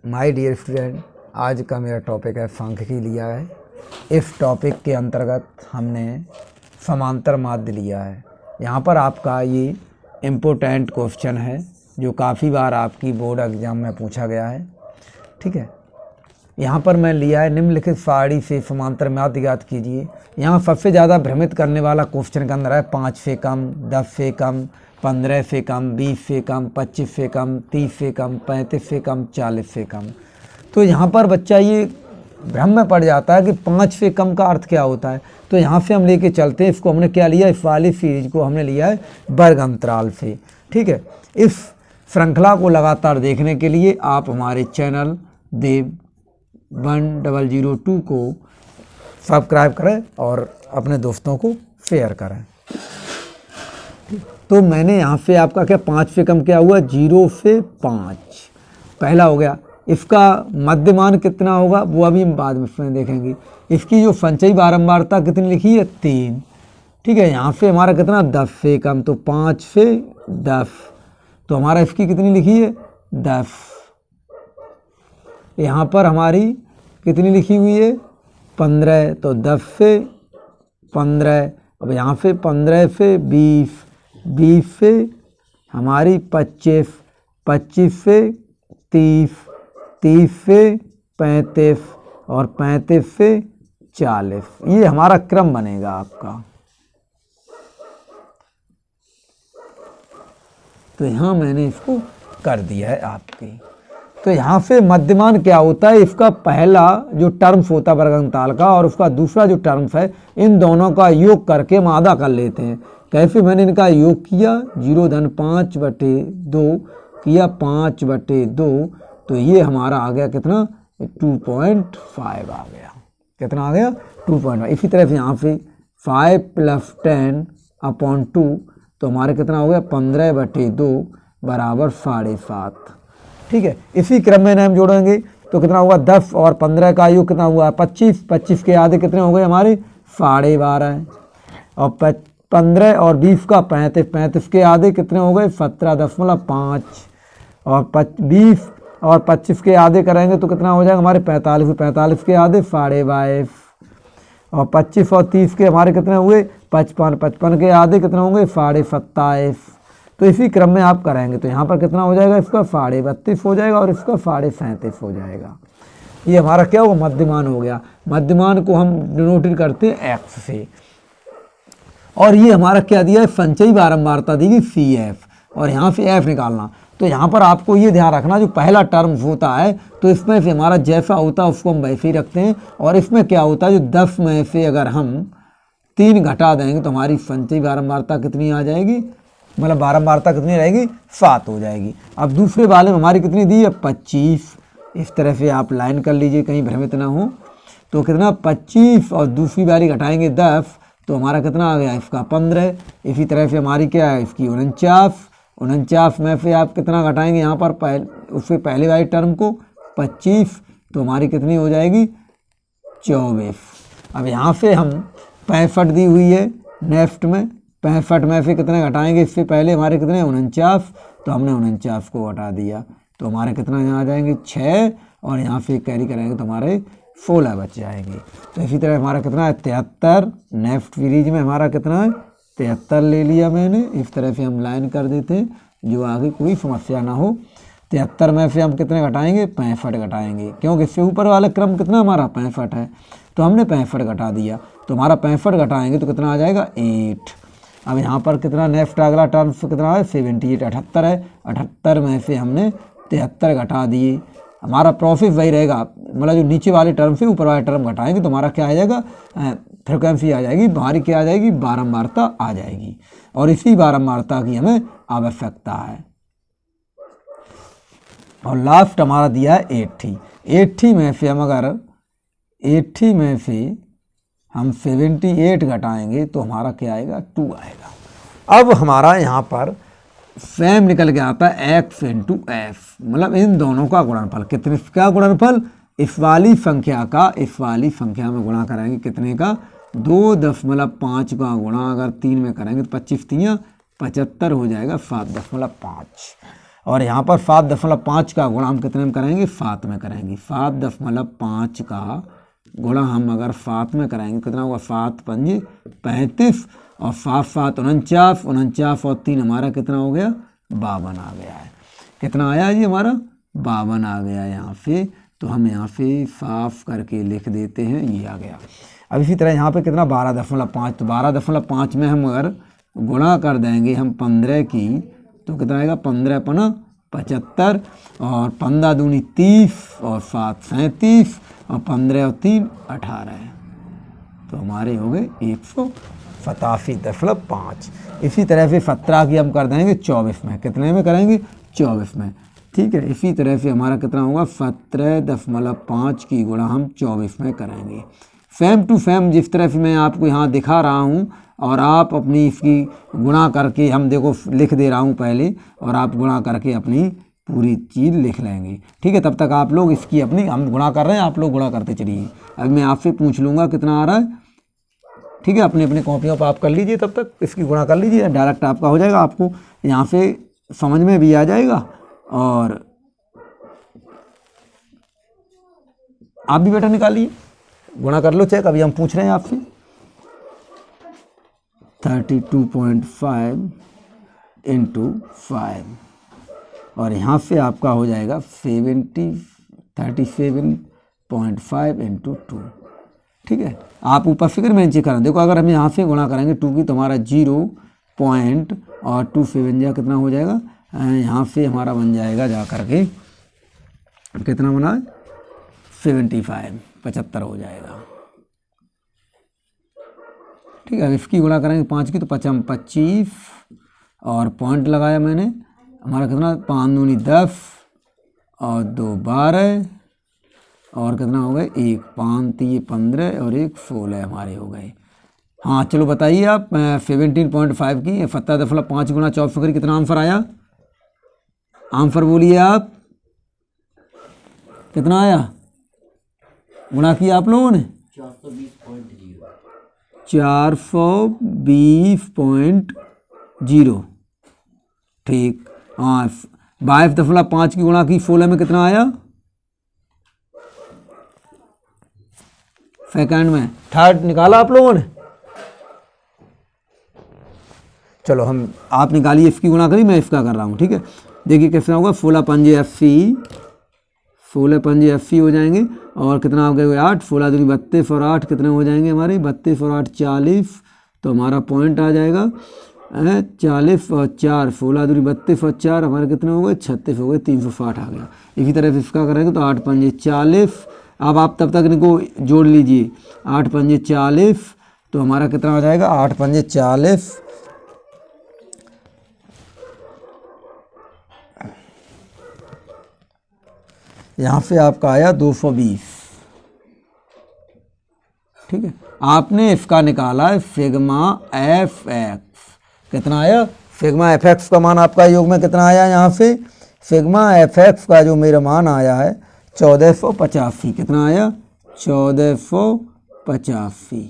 My dear student, आज का मेरा टॉपिक है सांख्यिकी लिया है। इस टॉपिक के अंतर्गत हमने समांतर माध्य लिया है। यहाँ पर आपका ये इम्पोर्टेंट क्वेश्चन है जो काफ़ी बार आपकी बोर्ड एग्जाम में पूछा गया है। ठीक है, यहाँ पर मैं लिया है निम्नलिखित सारणी से समांतर माध्य ज्ञात कीजिए। यहाँ सबसे ज़्यादा भ्रमित करने वाला क्वेश्चन के अंदर है 5 से कम, 10 से कम, 15 से कम, 20 से कम, 25 से कम, 30 से कम, 35 से कम, 40 से कम। तो यहाँ पर बच्चा ये भ्रम में पड़ जाता है कि 5 से कम का अर्थ क्या होता है। तो यहाँ से हम लेके चलते हैं, इसको हमने क्या लिया, इस वाली सीरीज को हमने लिया है वर्ग अंतराल से। ठीक है, इस श्रृंखला को लगातार देखने के लिए आप हमारे चैनल देव 1002 को सब्सक्राइब करें और अपने दोस्तों को शेयर करें। तो मैंने यहाँ से आपका क्या 5 से कम क्या हुआ, 0 से 5 पहला हो गया। इसका मध्यमान कितना होगा वो अभी हम बाद में देखेंगे। इसकी जो संचयी बारंबारता कितनी लिखी है, 3। ठीक है, यहाँ से हमारा कितना 10 से कम, तो 5 से 10, तो हमारा इसकी कितनी लिखी है 10। यहाँ पर हमारी कितनी लिखी हुई है 15, तो 10 से 15। अब यहाँ से 15 से 20, 20 से हमारी 25, 25 से 30, 30 से 35 और 35 से 40। ये हमारा क्रम बनेगा आपका। तो यहाँ मैंने इसको कर दिया है आपकी। तो यहाँ से मध्यमान क्या होता है, इसका पहला जो टर्म्स होता है वर्ग अंतराल का और उसका दूसरा जो टर्म्स है, इन दोनों का योग करके हम आधा कर लेते हैं। कैसे मैंने इनका योग किया, 0.5/2 किया, 5/2, तो ये हमारा आ गया कितना 2.5 आ गया। कितना आ गया 2.5। इसी तरह से यहाँ से 5 + 10/2, तो हमारे कितना हो गया 15/2 बराबर 7.5। ठीक है, इसी क्रम में हम जोड़ेंगे तो कितना हुआ 10 और 15 का योग कितना हुआ 25, 25 के आधे कितने हो गए हमारे 12.5, और 15 और 20 का 35, 35 के आधे कितने हो गए 17.5, और 20 और 25 के आधे करेंगे तो कितना हो जाएगा हमारे 45, 45 के आधे 22.5, और 25 और 30 के हमारे कितने हुए 55, 55 के आधे कितने होंगे 27.5। तो इसी क्रम में आप करेंगे तो यहाँ पर कितना हो जाएगा, इसका 32.5 हो जाएगा और इसका 37.5 हो जाएगा। ये हमारा क्या होगा, मध्यमान हो गया। मध्यमान को हम डिनोटेड करते हैं x से, और ये हमारा क्या दिया है, संचयी बारंबारता दी गई CF, और यहाँ से f निकालना। तो यहाँ पर आपको ये ध्यान रखना, जो पहला टर्म होता है तो इसमें से हमारा जैसा होता है उसको हम वैसे ही रखते हैं, और इसमें क्या होता है जो 10 में से अगर हम 3 घटा देंगे तो हमारी संचयी बारंबारता कितनी आ जाएगी, मतलब बारंबारता कितनी रहेगी 7 हो जाएगी। अब दूसरे वाले में हमारी कितनी दी है 25। इस तरह से आप लाइन कर लीजिए कहीं भ्रमित ना हो। तो कितना 25 और दूसरी वाली घटाएंगे 10, तो हमारा कितना आ गया इसका 15। इसी तरह से हमारी क्या है इसकी 49 में से आप कितना घटाएंगे यहाँ पर उससे पहले वाली टर्म को 25, तो हमारी कितनी हो जाएगी 24। अब यहाँ से हम 65 दी हुई है नेक्स्ट में, 65 में से कितने घटाएंगे, इससे पहले हमारे कितने 49, तो हमने 49 को घटा दिया, तो हमारे कितना यहाँ आ जाएंगे 6, और यहाँ से कैरी करेंगे तो हमारे 16 बच जाएंगे। तो इसी तरह हमारा कितना है 73। नेक्स्ट सीरीज में हमारा कितना है 73 ले लिया मैंने। इस तरह से हम लाइन कर देते हैं जो आगे कोई समस्या ना हो। 73 में से हम कितने घटाएंगे 65 घटाएंगे, क्योंकि इससे ऊपर वाला क्रम कितना हमारा 65 है, तो हमने 65 घटा दिया, तो हमारा 65 घटाएंगे तो कितना आ जाएगा 8। अब यहाँ पर कितना नेक्स्ट अगला टर्म कितना है 78, 78 है। 78 में से हमने 73 घटा दिए, हमारा प्रोसेस वही रहेगा, मतलब जो नीचे वाले टर्म से ऊपर वाले टर्म घटाएंगे तो हमारा क्या आ जाएगा फ्रिक्वेंसी आ जाएगी, हमारी क्या आ जाएगी बारंबारता आ जाएगी, और इसी बारंबारता की हमें आवश्यकता है। और लास्ट हमारा दिया है 80। 80 में से हम अगर 80 में से हम 78 घटाएंगे तो हमारा क्या आएगा 2 आएगा। अब हमारा यहाँ पर सेम निकल के आता है x × f, मतलब इन दोनों का गुणनफल। कितने का गुणनफल, इस वाली संख्या का इस वाली संख्या में गुणा करेंगे कितने का 2.5 का गुणा अगर 3 में करेंगे तो 25 × 3 = 75 हो जाएगा 7.5। और यहाँ पर 7.5 का गुणा हम कितने में करेंगे, 7 में करेंगे। 7.5 का गुणा हम अगर 7 में कराएंगे कितना होगा, 7 पंजे 35 और 7 7 49, 49 और 3 हमारा कितना हो गया, 52 आ गया है। कितना आया जी हमारा, 52 आ गया यहाँ पे। तो हम यहाँ पे साफ करके लिख देते हैं, ये आ गया। अब इसी तरह यहाँ पे कितना 12.5, तो 12.5 में हम अगर गुणा कर देंगे हम 15 की, तो कितना आएगा, 15 पना 75 और 15 दूनी 30 और 7 37 और 15 और 3 18 है। तो हमारे हो गए 187.5। इसी तरह से 17 की हम कर देंगे 24 में, कितने में करेंगे, 24 में, ठीक है। इसी तरह से हमारा कितना होगा, 17.5 की गुणा हम 24 में करेंगे। सेम टू सेम जिस तरह से मैं आपको यहाँ दिखा रहा हूँ और आप अपनी इसकी गुणा करके, हम देखो लिख दे रहा हूँ पहले, और आप गुणा करके अपनी पूरी चीज़ लिख लेंगे, ठीक है। तब तक आप लोग इसकी अपनी, हम गुणा कर रहे हैं, आप लोग गुणा करते चलिए। अब मैं आपसे पूछ लूँगा कितना आ रहा है, ठीक है। अपनी अपनी कॉपियों पर आप कर लीजिए, तब तक इसकी गुणा कर लीजिए, डायरेक्ट आपका हो जाएगा, आपको यहाँ से समझ में भी आ जाएगा। और आप भी बेटा निकालिए, गुणा कर लो चेक। अभी हम पूछ रहे हैं आपसे 32.5 इंटू 5 और यहाँ से आपका हो जाएगा 37.5 इंटू 2, ठीक है। आप ऊपर फिक्र में नीचे करें, देखो अगर हम यहाँ से गुणा करेंगे 2 की तो हमारा 0 पॉइंट और 2 से बन जाएगा, कितना हो जाएगा, यहाँ से हमारा बन जाएगा जा करके कितना बना है, 75 हो जाएगा, ठीक है। इसकी गुणा करेंगे 5 की तो 25 और पॉइंट लगाया मैंने, हमारा कितना 5 दूनी 10 और 2 12 और कितना हो गए 1 5 3 15 और 1 16 हमारे हो गए। हाँ चलो बताइए आप 17.5 की 17.5 गुणा 24 करी, कितना आंसर आया, आंसर बोलिए आप, कितना आया, गुणा किया आप लोगों ने 420.0, ठीक। हाँ 22.5 की गुणा की 16 में कितना आया, सेकंड में, थर्ड निकाला आप लोगों ने, चलो हम, आप निकालिए, इसकी गुणा करिए, मैं इसका कर रहा हूँ, ठीक है। देखिए कैसे होगा, 16 पंजे 80, 16 पंजे 80 हो जाएंगे और कितना हो गया 8, 16 दूनी 32 और 8 कितने हो जाएंगे हमारे, 32 और 8 40, तो हमारा पॉइंट आ जाएगा 40 और 4, 16 दूनी 32 और 4 हमारे कितने हो गए 36 हो गए, 360 आ गया। इसी तरह से इसका करेंगे तो 8 पंजे 40, अब आप तब तक इनको जोड़ लीजिए, 8 पंजे 40 तो हमारा कितना हो जाएगा, 8 पंजे 40 यहाँ से आपका आया 220, ठीक है। आपने इसका निकाला है सिग्मा एफ एक्स, कितना आया, सिग्मा एफ एक्स का मान आपका योग में कितना आया, यहाँ से सिग्मा एफ एक्स का जो मेरा मान आया है 1485, कितना आया 1485,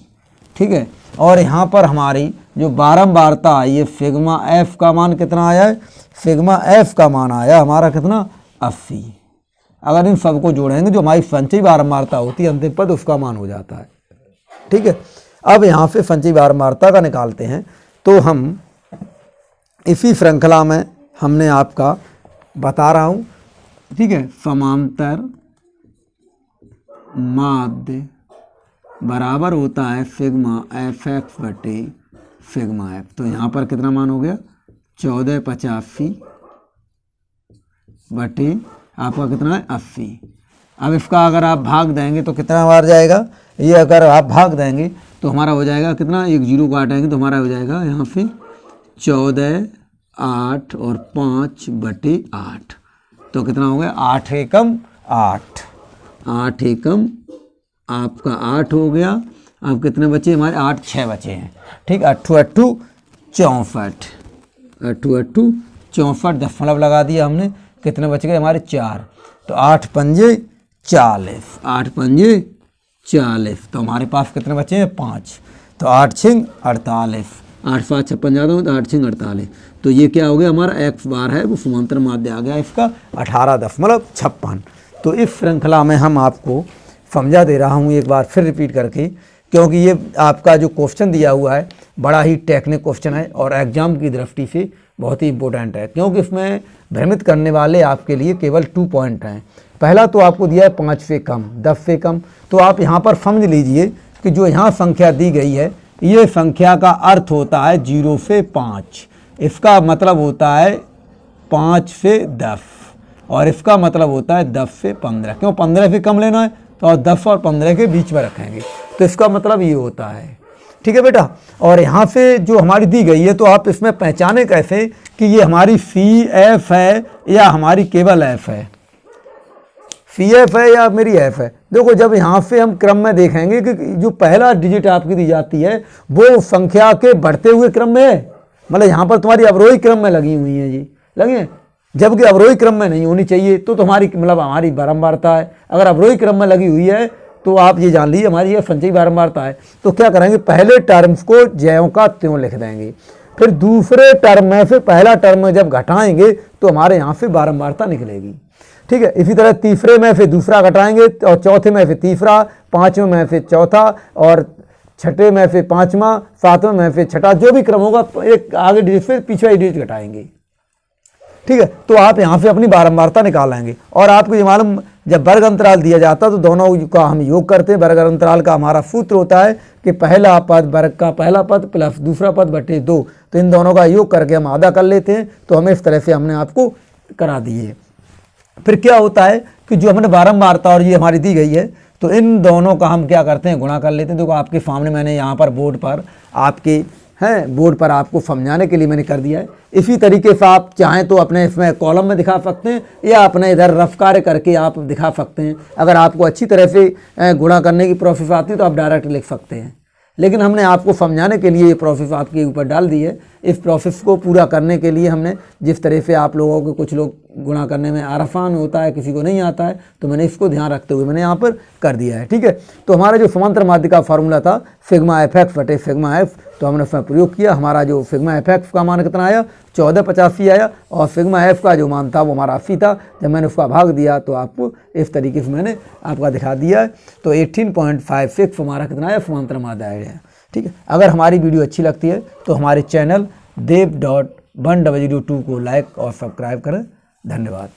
ठीक है। और यहाँ पर हमारी जो बारंबारता आई है, सिग्मा एफ का मान कितना आया है, सिग्मा एफ का मान आया हमारा कितना 80। अगर इन सबको जोड़ेंगे जो हमारी संचयी बारंबारता होती है अंतिम पद, उसका मान हो जाता है, ठीक है। अब यहाँ से संचयी बारंबारता का निकालते हैं, तो हम इसी श्रृंखला में हमने आपका बता रहा हूँ, ठीक है, समांतर माध्य बराबर होता है सिग्मा एफ एक्स बटे सिग्मा एफ। तो यहाँ पर कितना मान हो गया 1485 बटे आपका कितना है 80। अब इसका अगर आप भाग देंगे तो कितना बार जाएगा, ये अगर आप भाग देंगे तो हमारा हो जाएगा कितना, एक जीरो को हटाएंगे तो हमारा हो जाएगा यहाँ पे 14 8 और 5 बटे 8, तो कितना हो गया 8 एकम 8, 8 एकम आपका 8 हो गया। अब कितने बचे हमारे 8 6 बचे हैं, ठीक। 8 8 64, 8 8 64 दशमलव लगा दिया हमने, कितने बच गए हमारे 4, तो 8 पंजे 40, 8 पंजे 40, तो हमारे पास कितने बचे हैं 5, तो 8 छिंग 48, 8 5 56 ज़्यादा हो तो 8 छिंग 48, तो ये क्या हो गया हमारा x बार है वो समांतर माध्य आ गया इसका 18.56। तो इस श्रृंखला में हम आपको समझा दे रहा हूँ एक बार फिर रिपीट करके, क्योंकि ये आपका जो क्वेश्चन दिया हुआ है बड़ा ही टेक्निक क्वेश्चन है और एग्जाम की दृष्टि से बहुत ही इंपॉर्टेंट है, क्योंकि इसमें भ्रमित करने वाले आपके लिए केवल 2 पॉइंट हैं। पहला तो आपको दिया है 5 से कम, 10 से कम। तो आप यहाँ पर समझ लीजिए कि जो यहाँ संख्या दी गई है ये संख्या का अर्थ होता है 0 से 5, इसका मतलब होता है 5 से 10 और इसका मतलब होता है 10 से 15। क्यों 15 से कम लेना है तो 10 और 15 के बीच में रखेंगे, तो इसका मतलब ये होता है। ठीक है बेटा। और यहाँ से जो हमारी दी गई है तो आप इसमें पहचाने कैसे कि ये हमारी CF है या हमारी केवल F है, CF है या मेरी F है। देखो जब यहाँ से हम क्रम में देखेंगे कि जो पहला डिजिट आपकी दी जाती है वो संख्या के बढ़ते हुए क्रम में है, मतलब यहाँ पर तुम्हारी अवरोही क्रम में लगी हुई है जी, लगे हैं, जबकि अवरोही क्रम में नहीं होनी चाहिए। तो तुम्हारी मतलब हमारी बारंबारता है, अगर अवरोही क्रम में लगी हुई है तो आप ये जान लीजिए हमारी ये संचयी बारंबारता है। तो क्या करेंगे, पहले टर्म्स को ज्यों का त्यों लिख देंगे, फिर दूसरे टर्म में से पहला टर्म में जब घटाएंगे तो हमारे यहाँ से बारंबारता निकलेगी। ठीक है। इसी तरह तीसरे में से दूसरा घटाएंगे और चौथे में से तीसरा, पाँचवें में से चौथा और छठे में से पाँचवा, सातवें में से छठा, जो भी क्रम होगा एक आगे डिजिट से पिछला डिजिट घटाएंगे। ठीक है। तो आप यहाँ से अपनी बारंबारता निकालेंगे और आपको ये मालूम जब वर्ग अंतराल दिया जाता है तो दोनों का हम योग करते हैं। वर्ग अंतराल का हमारा सूत्र होता है कि पहला पद वर्ग का पहला पद प्लस दूसरा पद बटे 2, तो इन दोनों का योग करके हम आधा कर लेते हैं। तो हमें इस तरह से हमने आपको करा दिए। फिर क्या होता है कि जो हमने बारंबारता और ये हमारी दी गई है तो इन दोनों का हम क्या करते हैं, गुणा कर लेते हैं। देखो आपके सामने मैंने यहाँ पर बोर्ड पर आपके बोर्ड पर आपको समझाने के लिए मैंने कर दिया है। इसी तरीके से आप चाहें तो अपने इसमें कॉलम में दिखा सकते हैं या अपने इधर रफ कार्य करके आप दिखा सकते हैं। अगर आपको अच्छी तरह से गुणा करने की प्रोसेस आती है तो आप डायरेक्ट लिख सकते हैं, लेकिन हमने आपको समझाने के लिए ये प्रोसेस आपके ऊपर डाल दी है। इस प्रोसेस को पूरा करने के लिए हमने जिस तरह से आप लोगों को कुछ लोग गुणा करने में आसान होता है, किसी को नहीं आता है, तो मैंने इसको ध्यान रखते हुए मैंने यहाँ पर कर दिया है। ठीक है। तो हमारा जो समांतर माध्य का फार्मूला था सिग्मा FX बटे सिग्मा F, तो हमने उसमें प्रयोग किया। हमारा जो सिग्मा FX का मान कितना आया, 1485 आया और सिग्मा F का जो मान था वो हमारा 80 था। जब मैंने उसका भाग दिया तो आपको इस तरीके से मैंने आपका दिखा दिया है। तो 18.56 हमारा कितना आया, समांतर माध्य आया। ठीक है। अगर हमारी वीडियो अच्छी लगती है तो हमारे चैनल dev.1w2 को लाइक और सब्सक्राइब करें। धन्यवाद।